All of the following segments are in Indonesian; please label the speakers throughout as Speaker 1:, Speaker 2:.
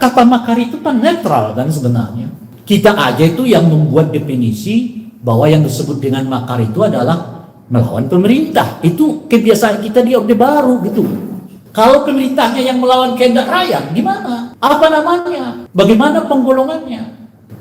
Speaker 1: Kata makar itu kan netral kan sebenarnya. Kita aja itu yang membuat definisi bahwa yang disebut dengan makar itu adalah melawan pemerintah. Itu kebiasaan kita di Orde Baru gitu. Kalau pemerintahnya yang melawan kehendak rakyat, gimana? Apa namanya? Bagaimana penggolongannya?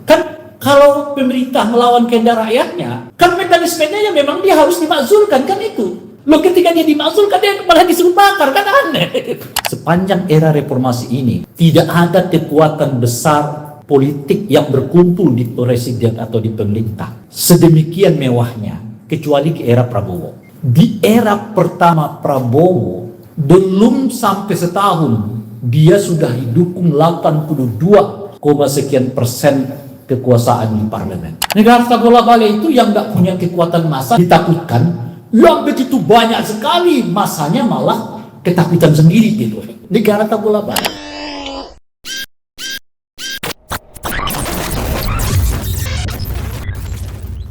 Speaker 1: Kan kalau pemerintah melawan kehendak rakyatnya, kan mekanismenya yang memang dia harus dimakzulkan kan itu. Loh ketika dia dimakzulkan dia malah disebut makar, kan aneh. Sepanjang era reformasi ini tidak ada kekuatan besar politik yang berkumpul di presiden atau di pemerintah sedemikian mewahnya kecuali di era Prabowo. Di era pertama Prabowo belum sampai setahun dia sudah didukung 82, sekian persen kekuasaan di parlemen. Negara bola balik itu yang nggak punya kekuatan massa ditakutkan, yang begitu banyak sekali masanya malah ketakutan sendiri gitu. Negara tak bola balik.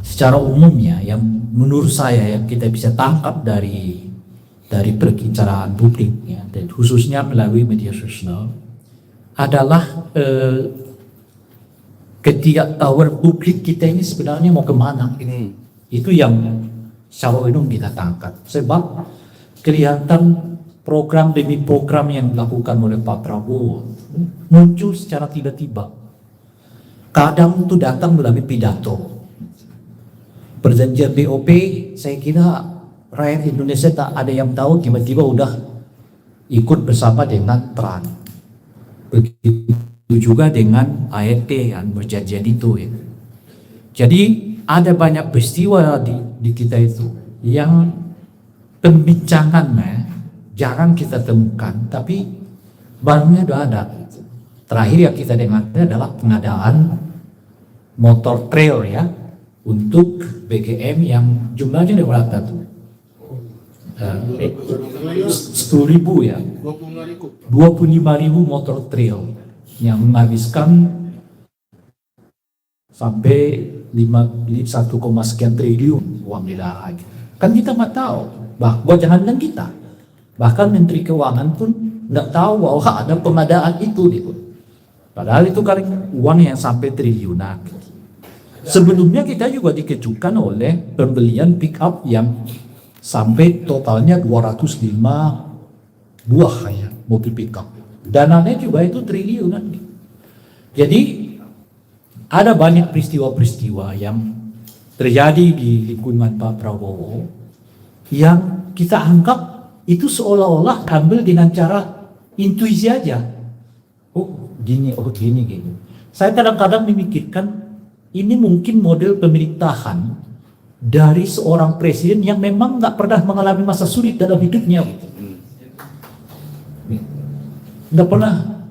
Speaker 1: Secara umumnya yang menurut saya yang kita bisa tangkap dari perbicaraan publik ya, dan khususnya melalui media sosial adalah ketidaktahuan publik kita ini sebenarnya mau kemana ini. Itu yang secara umum kita tangkap, sebab kelihatan program demi program yang dilakukan oleh Pak Prabowo muncul secara tiba-tiba. Kadang itu datang melalui pidato. Perjanjian BOP, saya kira rakyat Indonesia tak ada yang tahu, tiba-tiba udah ikut bersama dengan Trump. Begitu juga dengan ART yang perjanjian itu ya. Jadi ada banyak peristiwa di kita itu yang pembincangannya jarang kita temukan, tapi barangnya sudah ada. Terakhir yang kita dengar adalah pengadaan motor trail ya untuk BGM yang jumlahnya ada berapa tuh? 10.000 ya, 25.000 motor trail yang menghabiskan sampai 1, sekian triliun uang negara. Kan kita nggak tahu, bahkan jangan kita, bahkan Menteri Keuangan pun nggak tahu bahwa ada pengadaan itu gitu. Padahal itu kan uang yang sampai triliunan. Sebelumnya kita juga dikejutkan oleh pembelian pick up yang sampai totalnya 205 buah ya, mobil pick up. Dananya juga itu triliunan. Jadi ada banyak peristiwa-peristiwa yang terjadi di lingkungan Pak Prabowo yang kita anggap itu seolah-olah ambil dengan cara intuisi aja. Oh gini, gitu. Saya kadang-kadang memikirkan ini mungkin model pemerintahan dari seorang presiden yang memang nggak pernah mengalami masa sulit dalam hidupnya. Nggak pernah.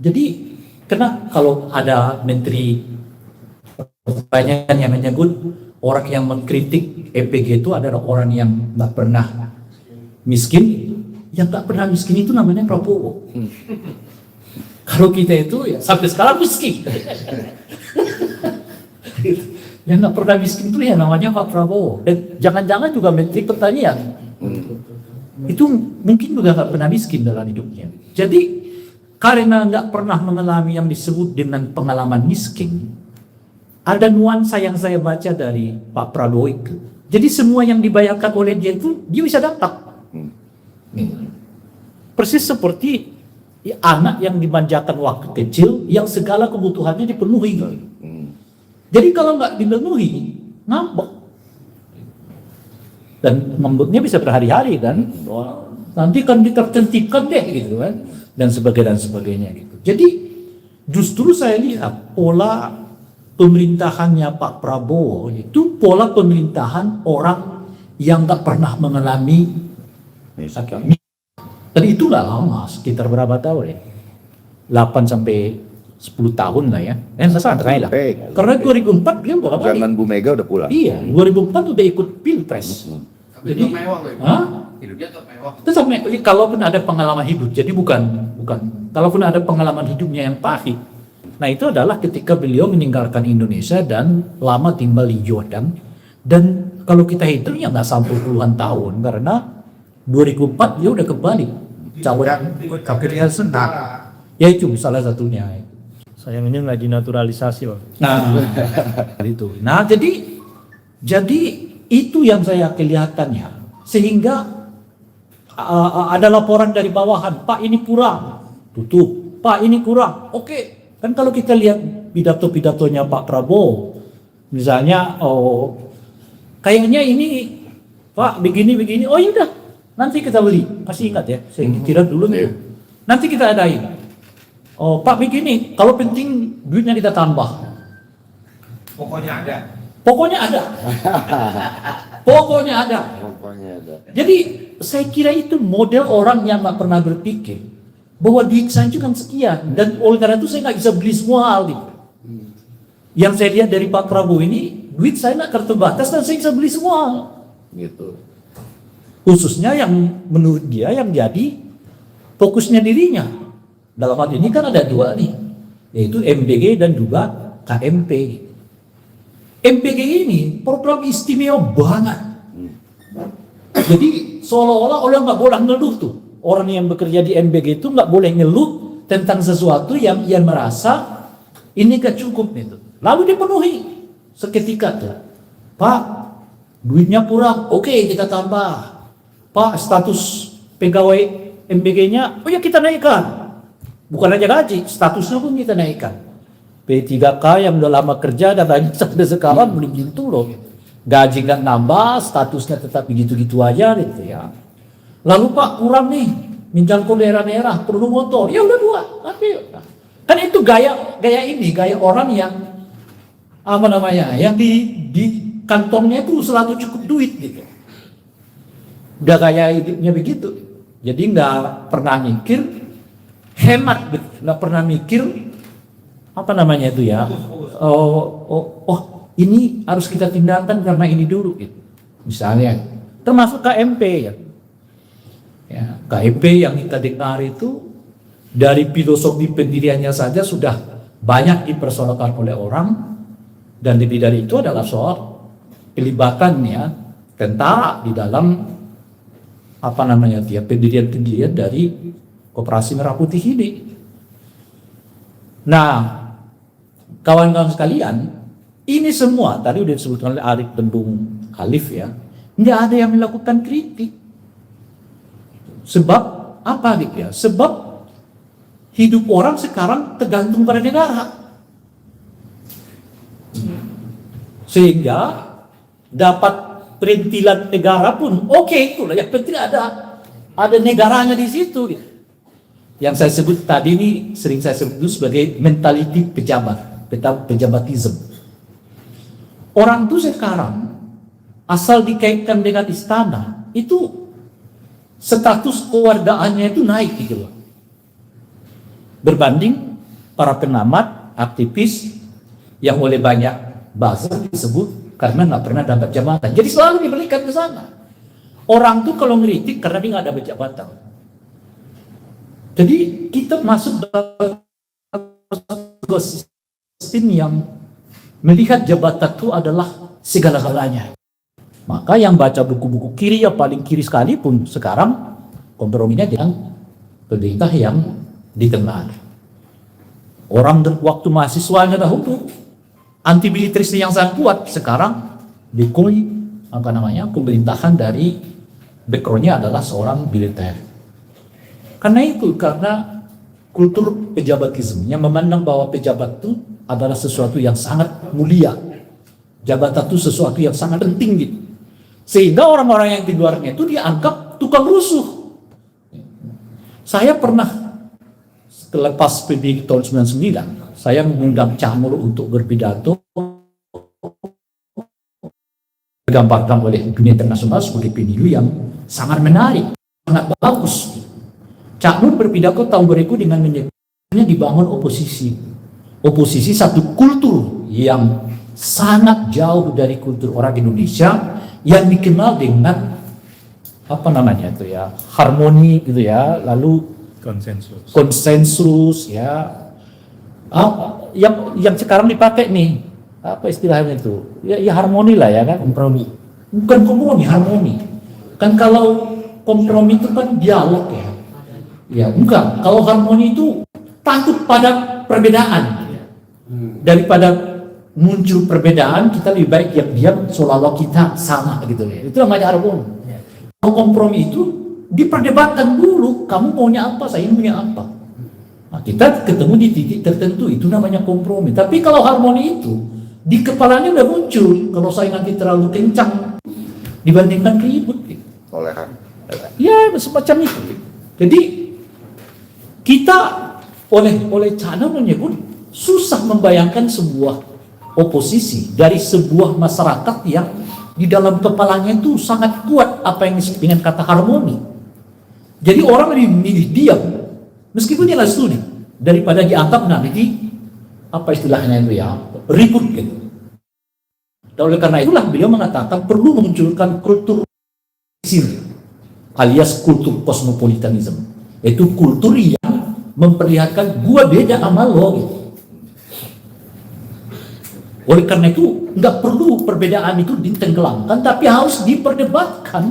Speaker 1: Jadi karena kalau ada menteri banyak yang menyebut orang yang mengkritik EPG itu adalah orang yang nggak pernah miskin, yang nggak pernah miskin itu namanya Prabowo. Kalau kita itu ya sampai sekarang miskin. Yang nggak pernah miskin itu ya namanya Pak Prabowo. Dan jangan-jangan juga Menteri Pertanian itu mungkin juga nggak pernah miskin dalam hidupnya. Jadi karena nggak pernah mengalami yang disebut dengan pengalaman miskin, ada nuansa yang saya baca dari Pak Prabowo itu. Jadi semua yang dibayarkan oleh dia itu dia bisa dapat. Persis seperti anak yang dimanjakan waktu kecil yang segala kebutuhannya dipenuhi. Jadi kalau nggak dipenuhi, ngambek. Dan ngambeknya bisa berhari-hari kan. Nanti kan ditertentikan deh gitu kan. Dan sebagainya gitu. Jadi justru saya lihat pola pemerintahannya Pak Prabowo itu pola pemerintahan orang yang nggak pernah mengalami sakit. Dan itu nggak lama, sekitar berapa tahun ya? 8 sampai 10 tahun lah ya. Santai lah. Karena 2004 dia bolak balik.
Speaker 2: Zaman Bu Mega udah pulang.
Speaker 1: Iya, 2004 udah ikut pilpres. Jadi,
Speaker 3: hidupnya tetap mewah.
Speaker 1: Tetap mewah. Kalaupun ada pengalaman hidup, jadi bukan. Kalaupun ada pengalaman hidupnya yang pahit. Nah itu adalah ketika beliau meninggalkan Indonesia dan lama tinggal di Jordan. Dan kalau kita hitung ya nggak sampai puluhan tahun karena 2004 dia udah kembali.
Speaker 4: Tapi dia senang
Speaker 1: Ya itu salah satunya.
Speaker 2: Sayangnya nggak dinaturalisasi, Pak.
Speaker 1: Nah, itu. Nah, jadi itu yang saya kelihatannya. Sehingga ada laporan dari bawahan, Pak ini kurang, tutup. Pak ini kurang, oke. Kan kalau kita lihat pidato-pidatonya Pak Prabowo, misalnya, kayaknya ini Pak begini, oh yaudah, nanti kita beli. Masih ingat ya, saya kira dulu nih. Nanti kita adain. Oh Pak begini, kalau penting duitnya kita tambah.
Speaker 3: Pokoknya ada.
Speaker 1: Pokoknya ada. Pokoknya ada.
Speaker 4: Pokoknya ada.
Speaker 1: Jadi saya kira itu model orang yang nggak pernah berpikir bahwa duit saya itu kan sekian, dan oleh karena itu saya nggak bisa beli semua hal itu. Yang saya lihat dari Pak Prabowo ini, duit saya nggak terbatas dan saya bisa beli semua hal.
Speaker 4: Gitu.
Speaker 1: Khususnya yang menurut dia yang jadi fokusnya dirinya. Dalam hal ini kan ada dua nih, yaitu MBG dan juga KMP. MPG ini program istimewa banget. Jadi seolah-olah orang nggak boleh ngeluh tuh. Orang yang bekerja di MBG itu nggak boleh ngeluh tentang sesuatu yang ia merasa ini gak cukup itu. Lalu dipenuhi seketika tuh. Pak, duitnya kurang, oke kita tambah. Pak, status pegawai MBG-nya, oh ya kita naikkan. Bukan aja gaji, statusnya pun kita naikkan. P3K yang udah lama kerja dan banyak sampai sekarang belum gitu loh. Gaji nggak nambah, statusnya tetap begitu-gitu aja gitu ya. Lalu Pak kurang nih, minjam ke daerah-daerah, perlu motor, ya udah 2, ambil. Kan itu gaya orang yang apa namanya, yang di kantongnya itu selalu cukup duit gitu. Udah gaya hidupnya begitu. Jadi nggak pernah mikir hemat, nggak pernah mikir apa namanya itu ya, ini harus kita tindakan karena ini dulu gitu. Misalnya termasuk KMP ya, KMP yang kita dengar itu dari filosofi pendiriannya saja sudah banyak dipersoalkan oleh orang, dan lebih dari itu adalah soal kelibatannya tentara di dalam apa namanya dia pendirian dari Koperasi Merah Putih ini. Nah, kawan-kawan sekalian, ini semua tadi udah disebutkan oleh Arif dan Bung Khalif ya, nggak ada yang melakukan kritik. Sebab apa gitu ya? Sebab hidup orang sekarang tergantung pada negara, sehingga dapat perintilan negara pun oke, itulah yang penting ada negaranya di situ gitu. Yang saya sebut tadi ini sering saya sebut sebagai mentality pejabatism. Orang tuh sekarang asal dikaitkan dengan istana itu status kewargaannya itu naik gitu loh. Berbanding para pengamat, aktivis yang oleh banyak bahasa disebut karena nggak pernah dapat jabatan. Jadi selalu diberikan ke sana. Orang tuh kalau ngeritik karena dia nggak dapat jabatan. Jadi kita masuk dalam sistem yang melihat jabatan itu adalah segala-galanya. Maka yang baca buku-buku kiri, ya paling kiri sekalipun sekarang komprominya dengan pemerintah yang di tengah. Orang waktu mahasiswanya dahulu anti militerisnya yang sangat kuat, sekarang dekoi apa namanya pemerintahan dari backgroundnya adalah seorang militer. Karena kultur pejabatisme yang memandang bahwa pejabat itu adalah sesuatu yang sangat mulia, jabatan itu sesuatu yang sangat penting gitu. Sehingga orang-orang yang di luarnya itu dianggap tukang rusuh. Saya pernah selepas PBB tahun 99, saya mengundang Cak Nur untuk berpidato, digambarkan oleh dunia internasional sebagai pemilu yang sangat menarik, sangat bagus. Cak Nur berpidato tahun 2000 dengan menyebutnya dibangun oposisi satu kultur yang sangat jauh dari kultur orang Indonesia yang dikenal dengan apa namanya itu ya, harmoni gitu ya, lalu konsensus ya, yang sekarang dipakai nih apa istilahnya itu ya harmoni lah ya kan, kompromi, bukan kompromi, harmoni kan. Kalau kompromi itu kan dialog ya, ya enggak. Kalau harmoni itu takut pada perbedaan. Daripada muncul perbedaan, kita lebih baik diam-diam seolah-olah kita sama gitu ya. Itu namanya harmoni. Kompromi itu diperdebatkan dulu, kamu maunya apa, saya maunya apa. Nah, kita ketemu di titik tertentu, itu namanya kompromi. Tapi kalau harmoni itu di kepalanya udah muncul, kalau saya nanti terlalu kencang dibandingkan ribut.
Speaker 4: Toleran.
Speaker 1: Ya, semacam itu. Jadi kita oleh Chandra menyebut susah membayangkan sebuah oposisi dari sebuah masyarakat yang di dalam kepalanya itu sangat kuat apa yang disebut dengan kata harmoni. Jadi orang lebih memilih diam meskipun dia nggak setuju daripada dianggap nanti apa istilahnya itu ya ribut gitu. Dan oleh karena itulah beliau mengatakan perlu memunculkan kultur alias kultur kosmopolitanisme, yaitu kultur yang memperlihatkan gua beda sama lo gitu. Oleh karena itu nggak perlu perbedaan itu ditenggelamkan, tapi harus diperdebatkan.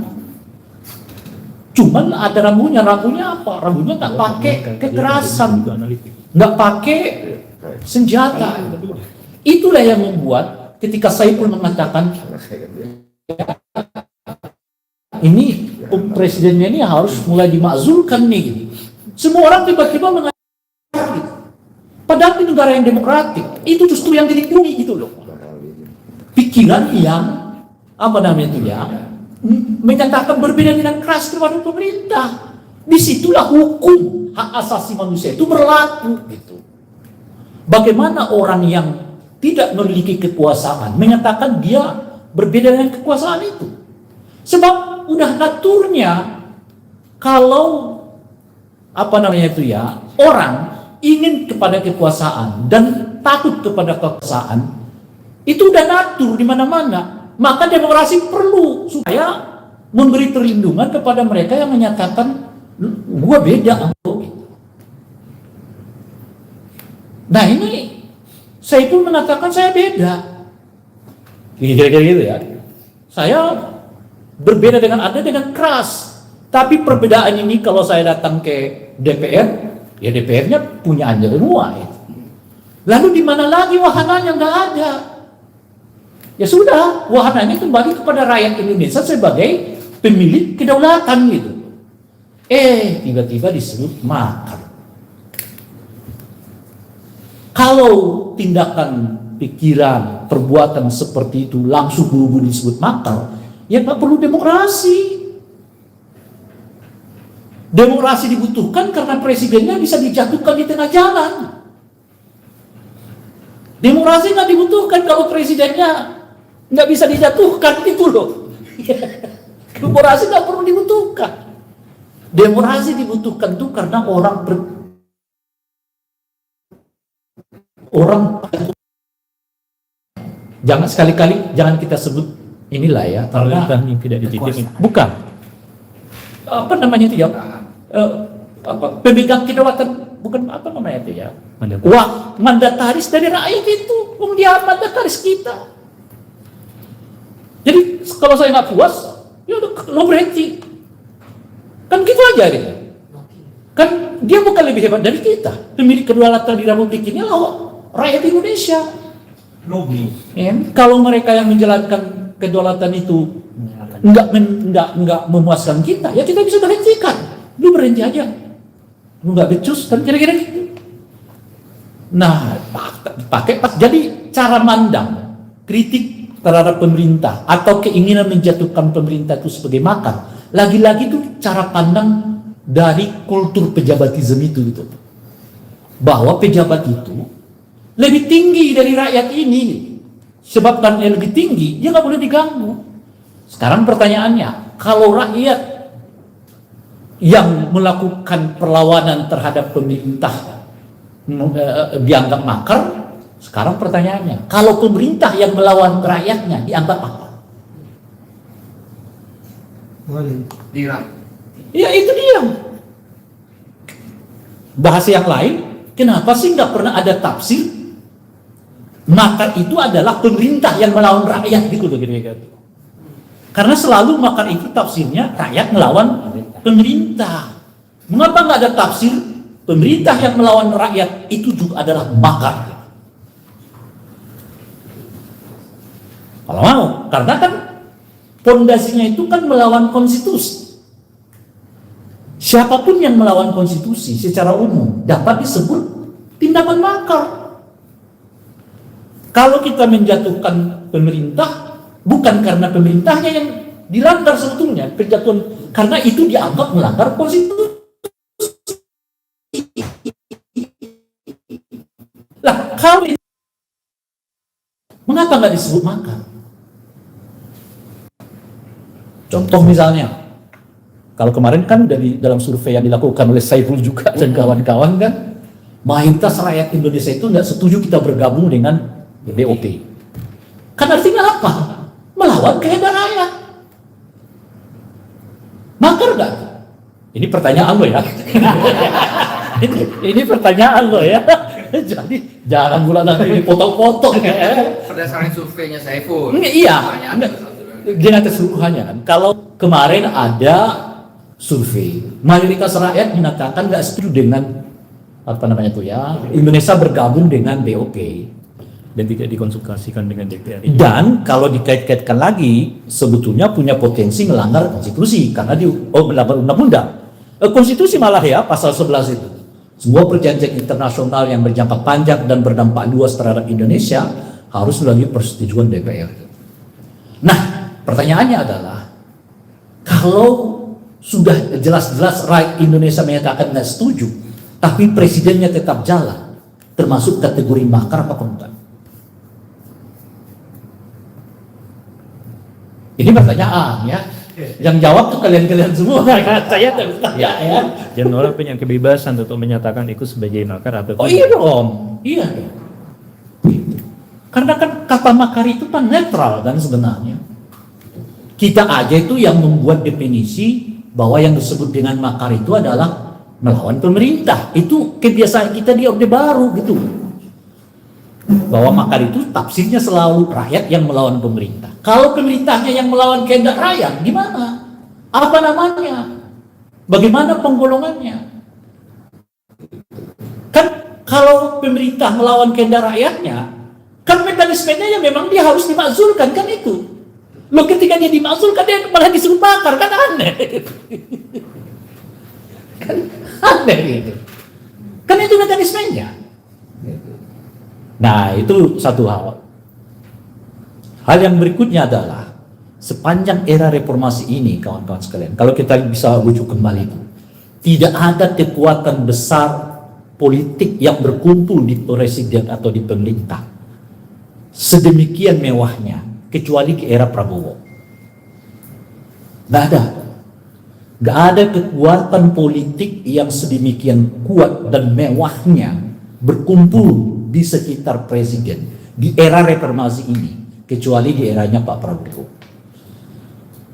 Speaker 1: Cuman ada rambunya apa? Rambunya nggak pakai kekerasan, nggak pakai senjata. Itulah yang membuat ketika Saiful mengatakan ini presidennya ini harus mulai dimakzulkan nih. Gitu. Semua orang tiba-tiba mengatakan padahal di negara yang demokratik itu justru yang dilindungi gitu loh. Pikiran yang apa namanya itu ya menyatakan berbeda dengan keras kepada pemerintah. Disitulah hukum hak asasi manusia itu berlaku gitu. Bagaimana orang yang tidak memiliki kekuasaan menyatakan dia berbeda dengan kekuasaan itu? Sebab udah naturnya kalau apa namanya itu ya orang ingin kepada kekuasaan dan takut kepada kekuasaan itu udah natur di mana-mana. Maka demokrasi perlu supaya memberi perlindungan kepada mereka yang menyatakan gua beda sama lo. Nah ini saya pun mengatakan saya beda. Kira-kira gitu ya. Saya berbeda dengan Anda dengan keras. Tapi perbedaan ini kalau saya datang ke DPR, ya DPR-nya punya Anda semua. Ya. Lalu di mana lagi wahananya nggak ada? Ya sudah, wahananya kembali kepada rakyat Indonesia sebagai pemilik kedaulatan gitu. Tiba-tiba disebut makar. Kalau tindakan, pikiran, perbuatan seperti itu langsung buru-buru disebut makar, ya nggak perlu demokrasi. Demokrasi dibutuhkan karena presidennya bisa dijatuhkan di tengah jalan. Demokrasi nggak dibutuhkan kalau presidennya nggak bisa dijatuhkan gitu loh. Demokrasi nggak perlu dibutuhkan. Demokrasi dibutuhkan tuh karena orang jangan sekali-kali jangan kita sebut inilah ya karena
Speaker 2: yang tidak dididik.
Speaker 1: bukan apa namanya itu ya pemegang kedaulatan bukan apa namanya itu ya mandataris dari rakyat itu dia mandataris kita. Jadi kalau saya nggak puas ya udah lo berhenti kan gitu aja gitu. Kan dia bukan lebih hebat dari kita. Pemilik kedaulatan di Republik ini rakyat Indonesia. Ya, kalau mereka yang menjalankan kedaulatan itu enggak memuaskan kita, ya kita bisa berhentikan. Lu berhenti aja. Lu enggak becus kan kira-kira gitu. Nah, jadi cara mandang kritik terhadap pemerintah atau keinginan menjatuhkan pemerintah itu sebagai makar. Lagi-lagi itu cara pandang dari kultur pejabatisme itu gitu. Bahwa pejabat itu lebih tinggi dari rakyat ini. Sebab karena yang lebih tinggi, dia nggak boleh diganggu. Sekarang pertanyaannya, kalau rakyat yang melakukan perlawanan terhadap pemerintah dianggap makar, sekarang pertanyaannya, kalau pemerintah yang melawan rakyatnya dianggap apa?
Speaker 3: Diam.
Speaker 1: Ya itu diam. Bahasa yang lain, kenapa sih nggak pernah ada tafsir? Makar itu adalah pemerintah yang melawan rakyat gitu loh kira-kira. Karena selalu makar itu tafsirnya rakyat melawan pemerintah. Mengapa nggak ada tafsir pemerintah yang melawan rakyat itu juga adalah makar. Kalau mau, karena kan pondasinya itu kan melawan konstitusi. Siapapun yang melawan konstitusi secara umum dapat disebut tindakan makar. Kalau kita menjatuhkan pemerintah, bukan karena pemerintahnya yang dilanggar sebetulnya, penjatuhan, karena itu dianggap melanggar konstitusi. Lah, kalau mengapa nggak disebut makar? Contoh misalnya, kalau kemarin kan dalam survei yang dilakukan oleh Saiful juga dan kawan-kawan kan, mayoritas rakyat Indonesia itu nggak setuju kita bergabung dengan BOP. Kan artinya apa? Melawan kehendak rakyat. Makar nggak? Ini pertanyaan lo ya. ini pertanyaan lo ya. Jadi jangan bulan nanti dipotong-potong ya.
Speaker 3: Berdasarkan surveinya Saiful.
Speaker 1: Iya. Dengan keseluruhannya kan, kalau kemarin ada survei, mayoritas rakyat menyatakan nggak setuju dengan Indonesia bergabung dengan BOP
Speaker 2: Dan tidak dikonsultasikan dengan DPR.
Speaker 1: dan kalau dikait-kaitkan lagi sebetulnya punya potensi melanggar konstitusi karena melanggar undang-undang. Konstitusi malah ya pasal 11 itu, semua perjanjian internasional yang berjangka panjang dan berdampak luas terhadap Indonesia harus melalui persetujuan DPR. Nah, pertanyaannya adalah, kalau sudah jelas-jelas rakyat Indonesia menyatakan tidak setuju, tapi presidennya tetap jalan, termasuk kategori makar apa bukan? Ini pertanyaan ya. Yang jawab tuh kalian-kalian semua, saya tidak tanya ya.
Speaker 2: Dan orang punya kebebasan untuk menyatakan itu sebagai makar atau
Speaker 1: Oh iya dong, iya dong. Karena kan kata makar itu kan netral kan sebenarnya. Kita aja itu yang membuat definisi bahwa yang disebut dengan makar itu adalah melawan pemerintah. Itu kebiasaan kita di Orde Baru gitu. Bahwa makar itu tafsirnya selalu rakyat yang melawan pemerintah. Kalau pemerintahnya yang melawan kehendak rakyat, gimana? Apa namanya? Bagaimana penggolongannya? Kan kalau pemerintah melawan kehendak rakyatnya, kan mekanismenya yang memang dia harus dimakzulkan kan itu. Loh, ketika dia dimakzulkan dia malah disuruh bakar, kan aneh. Kan aneh gitu. Kan itu mekanismenya. Nah, itu satu hal. Hal yang berikutnya adalah sepanjang era reformasi ini, kawan-kawan sekalian, kalau kita bisa rujuk kembali itu, tidak ada kekuatan besar politik yang berkumpul di presiden atau di pemerintah sedemikian mewahnya kecuali ke era Prabowo. Nggak ada kekuatan politik yang sedemikian kuat dan mewahnya berkumpul di sekitar presiden di era reformasi ini kecuali di eranya Pak Prabowo.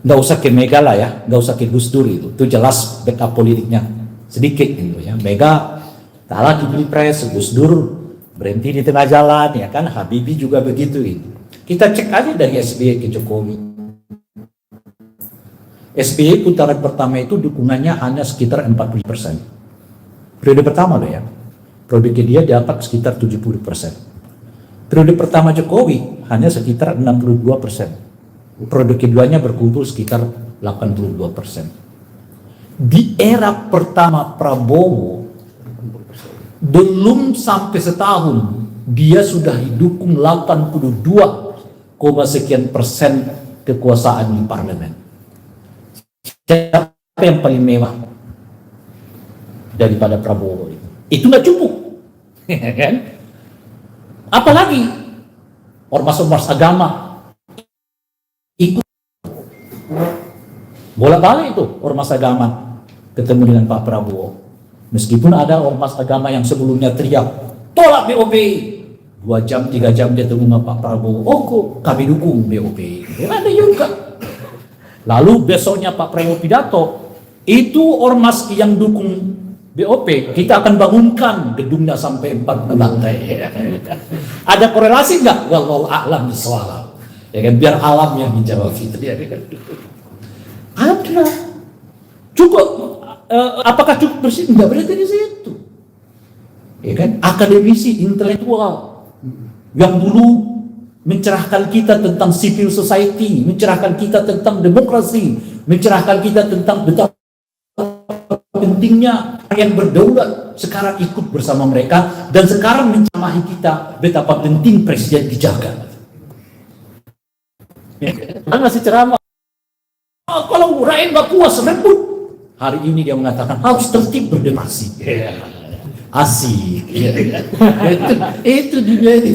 Speaker 1: Nggak usah ke Mega lah ya, nggak usah ke Gus Dur itu jelas backup politiknya sedikit gitu ya. Mega kalah di Pilpres, Gus Dur berhenti di tengah jalan ya kan, Habibie juga begitu itu. Kita cek aja dari SBY ke Jokowi. SBY putaran pertama itu dukungannya hanya sekitar 40%. Periode pertama loh ya. Periode kedua dapat sekitar 70%. Periode pertama Jokowi hanya sekitar 62%. Periode keduanya berkumpul sekitar 82%. Di era pertama Prabowo, belum sampai setahun, dia sudah didukung 82, sekian persen kekuasaan di parlemen. Siapa yang paling mewah daripada Prabowo itu? Itu nggak cukup, kan? Apalagi ormas-ormas agama ikut bolak-balik itu ormas agama ketemu dengan Pak Prabowo. Meskipun ada ormas agama yang sebelumnya teriak tolak BOP, 2 jam 3 jam dia temu sama Pak Prabowo, oh kok kami dukung BOP, ada juga. Lalu besoknya Pak Prabowo pidato, itu ormas yang dukung BOP, kita akan bangunkan gedungnya sampai 4 lantai. Ada korelasi nggak? Wallahu a'lam bishawab. Ya kan, biar alam yang menjawab itu. Ya kan? Ada. Cukup. Apakah cukup bersih? Enggak berarti di situ. ya kan, akademisi intelektual yang dulu mencerahkan kita tentang civil society, mencerahkan kita tentang demokrasi, mencerahkan kita tentang betapa pentingnya yang berdaulat, sekarang ikut bersama mereka dan sekarang mencamahi kita betapa penting presiden dijaga. Kan masih ceramah. Kalau rakyat nggak puas rebut. Hari ini dia mengatakan harus tertib berdemokrasi. Asik. Itu dunia ini.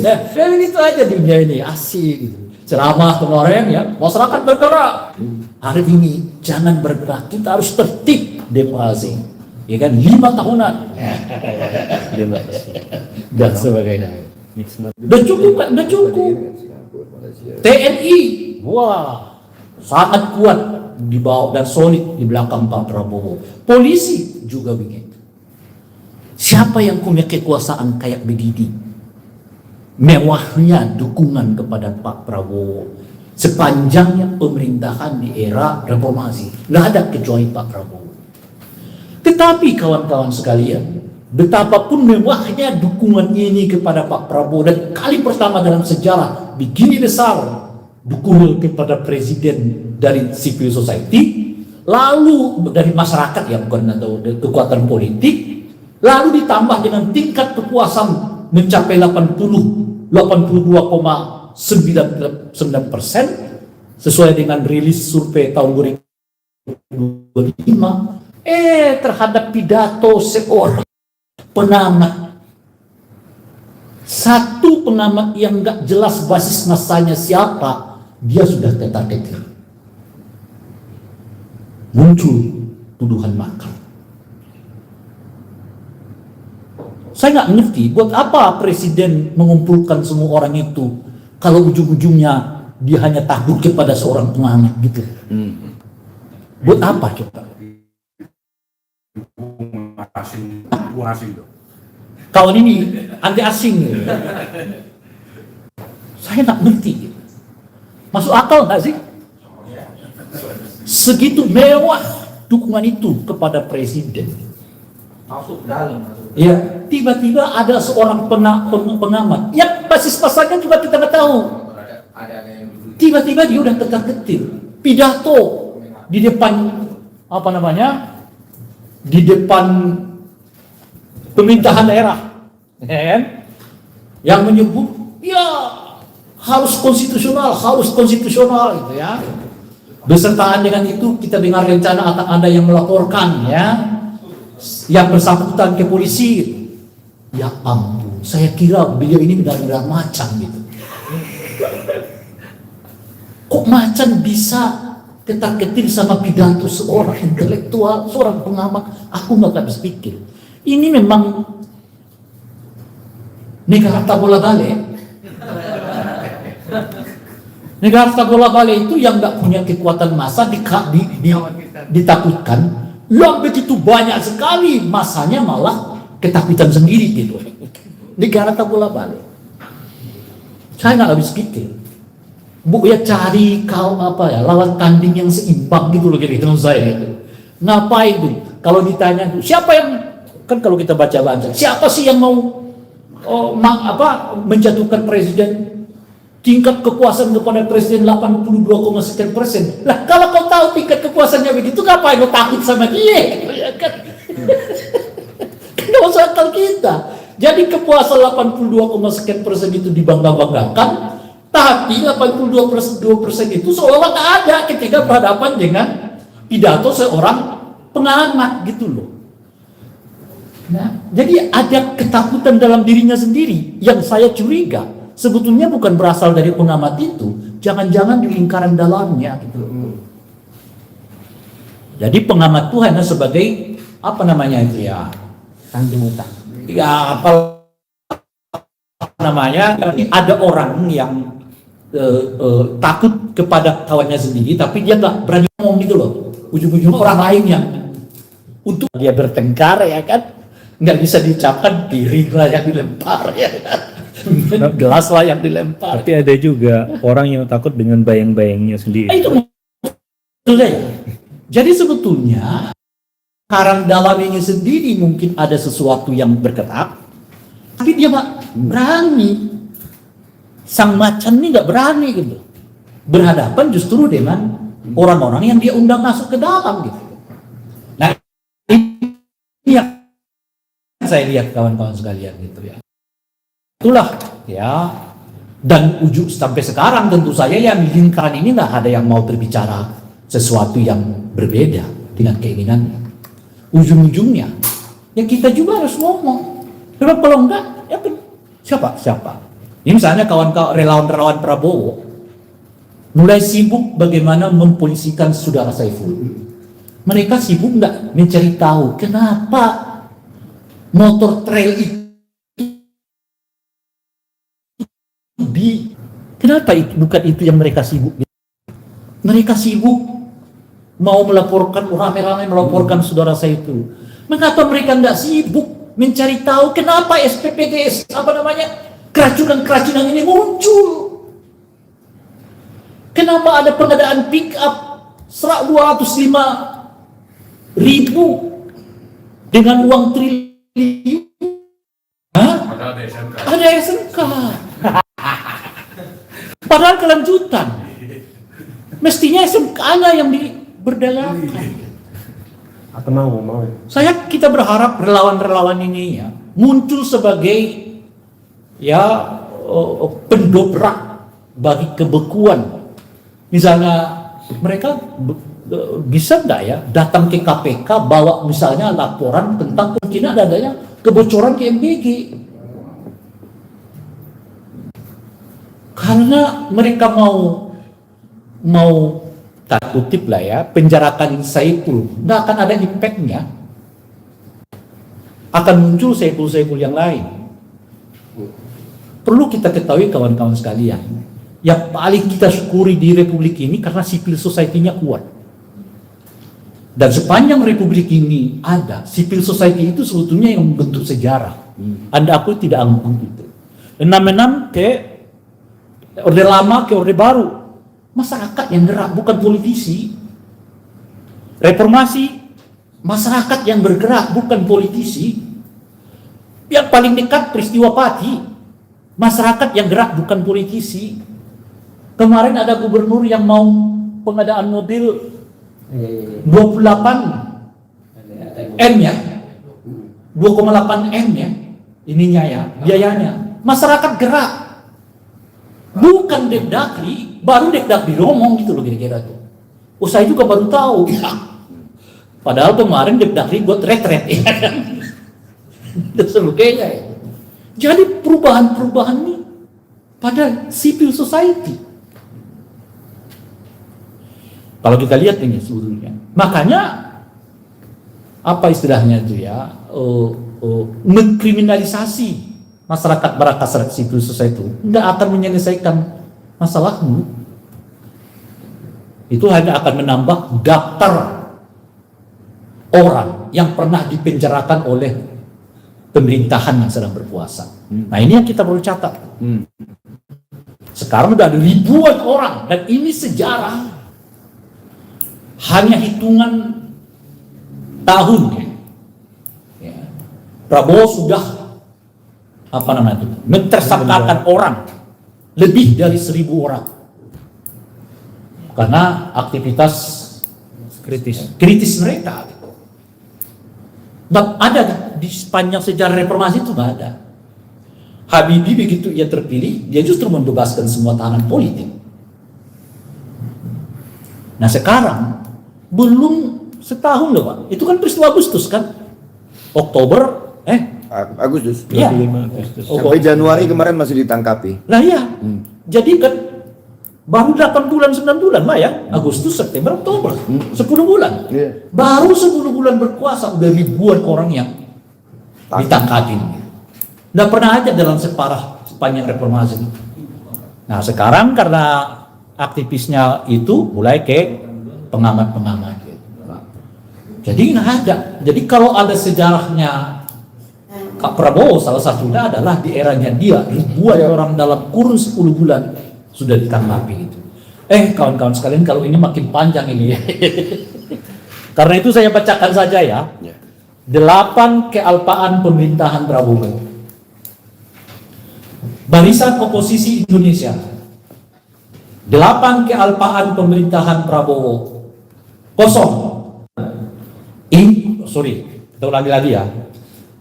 Speaker 1: Itu aja dunia ini asik. Gitu. Ceramah kemarin ya, masyarakat bergerak. Hari ini jangan bergerak, kita harus tertib demokrasi. Ya kan 5 tahunan. Dan sebagainya. Udah cukup kan? Udah cukup. TNI, wah, sangat kuat di bawah dan solid di belakang Pak Prabowo. Polisi juga begitu. Siapa yang punya kekuasaan kayak begini? Mewahnya dukungan kepada Pak Prabowo sepanjangnya pemerintahan di era reformasi. Nggak ada kecuali Pak Prabowo. Tetapi kawan-kawan sekalian, betapapun mewahnya dukungan ini kepada Pak Prabowo dan kali pertama dalam sejarah begini besar dukungan kepada presiden dari civil society, lalu dari masyarakat yang bukan atau kekuatan politik, lalu ditambah dengan tingkat kepuasan mencapai 82,99% sesuai dengan rilis survei tahun 2025. Terhadap pidato seorang pengamat, satu pengamat yang nggak jelas basis masanya siapa, dia sudah ketar-ketir. Muncul tuduhan makar. Saya nggak ngerti buat apa presiden mengumpulkan semua orang itu kalau ujung-ujungnya dia hanya takut kepada seorang pengamat gitu. Buat apa coba?
Speaker 4: Asing dong.
Speaker 1: Kawan ini anti asing. Saya nggak ngerti. Masuk akal nggak sih? Segitu mewah dukungan itu kepada presiden.
Speaker 3: Masuk dalam.
Speaker 1: Ya, tiba-tiba ada seorang pengamat. Ya, basis pasarnya juga kita nggak tahu.
Speaker 3: Ada yang dulu.
Speaker 1: Tiba-tiba dia udah ketar-ketir. Pidato di depan apa namanya? Di depan pemerintahan daerah, ya kan? Yang menyebut, ya harus konstitusional gitu ya. Besertaan dengan itu kita dengar rencana akan ada yang melaporkan ya, yang bersangkutan ke polisi. Ya ampun, saya kira beliau ini benar-benar macan gitu. Kok macan bisa ketar-ketir sama pidato seorang intelektual, seorang pengamat? Aku nggak habis pikir. Ini memang negara tak bola balik. Negara tak bola balik itu yang nggak punya kekuatan massa ditakutkan. Yang begitu banyak sekali masanya malah ketakutan sendiri gitu. Negara tak bola balik. Saya nggak habis pikir. Bu ya cari lawan tanding yang seimbang gitu loh kira-kira saya itu. Ngapain tuh? Kalau ditanya siapa yang kan kalau kita baca siapa sih yang mau menjatuhkan presiden, tingkat kepuasan kepada presiden 82,sekian%. Lah kalau kau tahu tingkat kepuasannya begitu, ngapain kau takut sama dia? Ya kan? Nggak masuk akal kita. Jadi kepuasan 82,sekian% itu dibangga-banggakan. Tapi 82% itu seolah nggak ada ketika berhadapan dengan pidato seorang pengamat gitu loh. Nah, jadi ada ketakutan dalam dirinya sendiri yang saya curiga sebetulnya bukan berasal dari pengamat itu, jangan-jangan di lingkaran dalamnya gitu. Jadi pengamat itu hanya sebagai apa namanya itu ya?
Speaker 2: Tanggung utang.
Speaker 1: Ya apa namanya? Ada orang yang takut kepada kawannya sendiri, tapi dia nggak berani ngomong gitu loh. Ujung-ujung orang lain yang untuk dia bertengkar ya kan, nggak bisa diucapkan, piring lah yang dilempar ya kan, gelas lah yang dilempar.
Speaker 2: Tapi ada juga orang yang takut dengan bayang-bayangnya sendiri.
Speaker 1: Itu maksudnya. Jadi sebetulnya karang dalam ini sendiri mungkin ada sesuatu yang bergerak, Tapi dia nggak berani. Sang macan ini nggak berani gitu. Berhadapan justru dengan orang-orang yang dia undang masuk ke dalam gitu. Nah, ini yang saya lihat kawan-kawan sekalian gitu ya. Itulah ya. Dan sampai sekarang tentu saja yang di lingkaran ini nggak ada yang mau berbicara sesuatu yang berbeda dengan keinginannya. Ujung-ujungnya ya kita juga harus ngomong. Sebab kalau enggak, ya siapa? Ini misalnya kawan-kawan relawan Prabowo mulai sibuk bagaimana mempolisikan saudara Saiful. Mereka sibuk enggak mencari tahu kenapa motor trail itu kenapa itu bukan itu yang mereka sibuk. Mereka sibuk mau melaporkan, rame-rame melaporkan saudara Saiful. Mengapa mereka enggak sibuk mencari tahu kenapa SPPDS keracunan ini muncul? Kenapa ada pengadaan pick up 205.000 dengan uang triliun?
Speaker 4: Padahal ada SMK.
Speaker 1: Ada SMK. Padahal kelanjutan. Mestinya SMK-nya yang diberdagangkan.
Speaker 2: Atau mau
Speaker 1: Kita berharap relawan-relawan ini ya muncul sebagai pendobrak bagi kebekuan. Misalnya mereka bisa enggak ya datang ke KPK bawa misalnya laporan tentang kemungkinan adanya kebocoran di MBG. Karena mereka mau tak kutip lah ya, penjarakan Saiful, nggak akan ada impact-nya. Akan muncul Saiful yang lain. Perlu kita ketahui kawan-kawan sekalian, yang paling kita syukuri di Republik ini karena civil society-nya kuat. Dan sepanjang Republik ini ada, civil society itu sebetulnya yang membentuk sejarah. Anda aku tidak anggung itu. 6-6 ke Orde Lama ke Orde Baru. Masyarakat yang gerak, bukan politisi. Reformasi, masyarakat yang bergerak, bukan politisi. Yang paling dekat peristiwa Pati, masyarakat yang gerak, bukan politisi. Kemarin ada gubernur yang mau pengadaan mobil 28 M ya, 2,8 M ya, ininya ya, biayanya. Masyarakat gerak, bukan Depdagri. Baru Depdagri ngomong gitu loh kira-kira tuh. Saya juga baru tahu. Padahal kemarin Depdagri buat retret ya kan. Sebagainya ya. Jadi perubahan-perubahan ini pada civil society. Kalau kita lihat ini sebetulnya. Makanya apa istilahnya itu ya? Mengkriminalisasi masyarakat berakasar civil society itu tidak akan menyelesaikan masalahmu. Itu hanya akan menambah daftar orang yang pernah dipenjarakan oleh pemerintahan yang sedang berkuasa. Nah ini yang kita perlu catat. Sekarang sudah ada ribuan orang dan ini sejarah hanya hitungan tahun ya. Prabowo sudah mentersangkakan orang lebih dari 1.000 orang karena aktivitas kritis mereka. Dan ada di sepanjang sejarah reformasi itu nggak ada. Habibie begitu ia terpilih, dia justru membebaskan semua tahanan politik. Nah sekarang belum setahun loh Pak, itu kan peristiwa Agustus kan,
Speaker 5: Agustus.
Speaker 1: Ya.
Speaker 2: 25 Agustus.
Speaker 5: Sampai Januari kemarin masih ditangkapi.
Speaker 1: Nah ya, jadi kan baru 8 bulan 9 bulan Pak ya, Agustus, September, Oktober, 10 bulan.
Speaker 5: Iya.
Speaker 1: Baru 10 bulan berkuasa udah ribuan orang yang ditangkapin. Nggak pernah aja dalam sepanjang reformasi. Nah sekarang karena aktivisnya itu mulai ke pengamat-pengamat. Jadi nggak ada. Jadi kalau ada sejarahnya Kak Prabowo, salah satunya adalah di eranya dia ribuan orang dalam kurun 10 bulan sudah ditangkapi gitu. Kawan-kawan sekalian, kalau ini makin panjang ini ya. Karena itu saya bacakan saja ya. 8 kealpaan pemerintahan Prabowo. Barisan Oposisi Indonesia, 8 kealpaan pemerintahan Prabowo, 0. Lagi ya.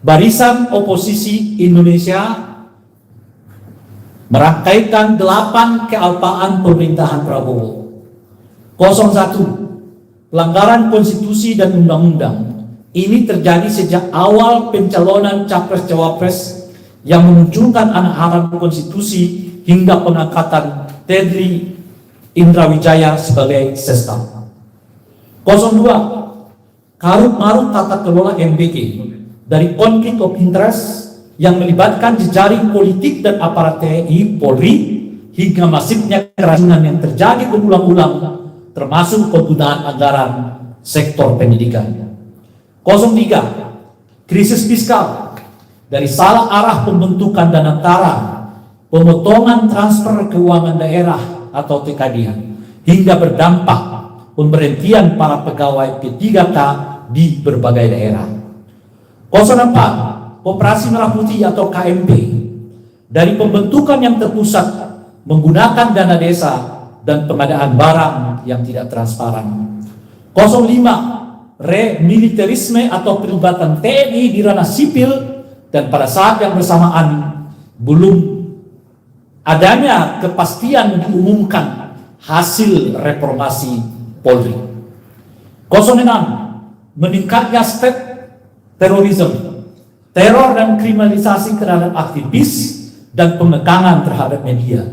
Speaker 1: Barisan Oposisi Indonesia merangkaikan 8 kealpaan pemerintahan Prabowo. 01. Pelanggaran konstitusi dan undang-undang. Ini terjadi sejak awal pencalonan capres-cawapres yang memunculkan anak haram konstitusi hingga pengangkatan Tedri Indrawijaya sebagai sestam. 02. Karut-marut tata kelola MBK dari konflik of interest yang melibatkan jejaring politik dan aparat TNI, Polri, hingga masifnya keracunan yang terjadi berulang-ulang, termasuk penggunaan anggaran sektor pendidikan. 03. Krisis fiskal dari salah arah pembentukan dana tara, pemotongan transfer keuangan daerah atau TKD, hingga berdampak pemberhentian para pegawai P3K di berbagai daerah. 04. Operasi Merah Putih atau KMP dari pembentukan yang terpusat menggunakan dana desa dan pengadaan barang yang tidak transparan. 05. Remilitarisme atau pelibatan TNI di ranah sipil dan pada saat yang bersamaan belum adanya kepastian diumumkan hasil reformasi Polri. 06. Meningkatnya state terorisme, teror dan kriminalisasi terhadap aktivis dan pengekangan terhadap media.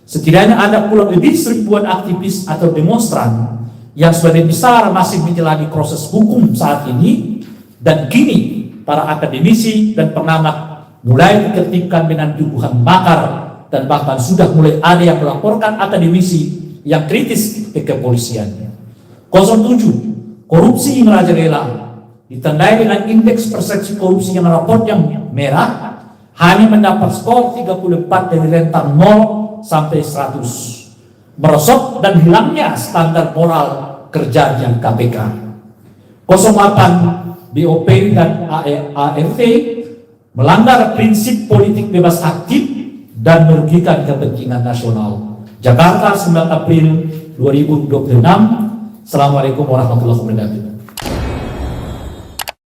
Speaker 1: Setidaknya ada kurang lebih 1000-an aktivis atau demonstran yang sebagian besar masih menjalani proses hukum saat ini, dan kini para akademisi dan pengamat mulai ditertibkan dengan tuduhan makar, dan bahkan sudah mulai ada yang melaporkan akademisi yang kritis ke kepolisian. 07. Korupsi merajalela ditandai dengan indeks persepsi korupsi yang raport yang merah, hanya mendapat skor 34 dari rentang 0 sampai 100, merosot dan hilangnya standar moral kerja yang KPK. 08. BOP dan ART melanggar prinsip politik bebas aktif dan merugikan kepentingan nasional. Jakarta, 9 April 2026. Assalamualaikum warahmatullahi wabarakatuh.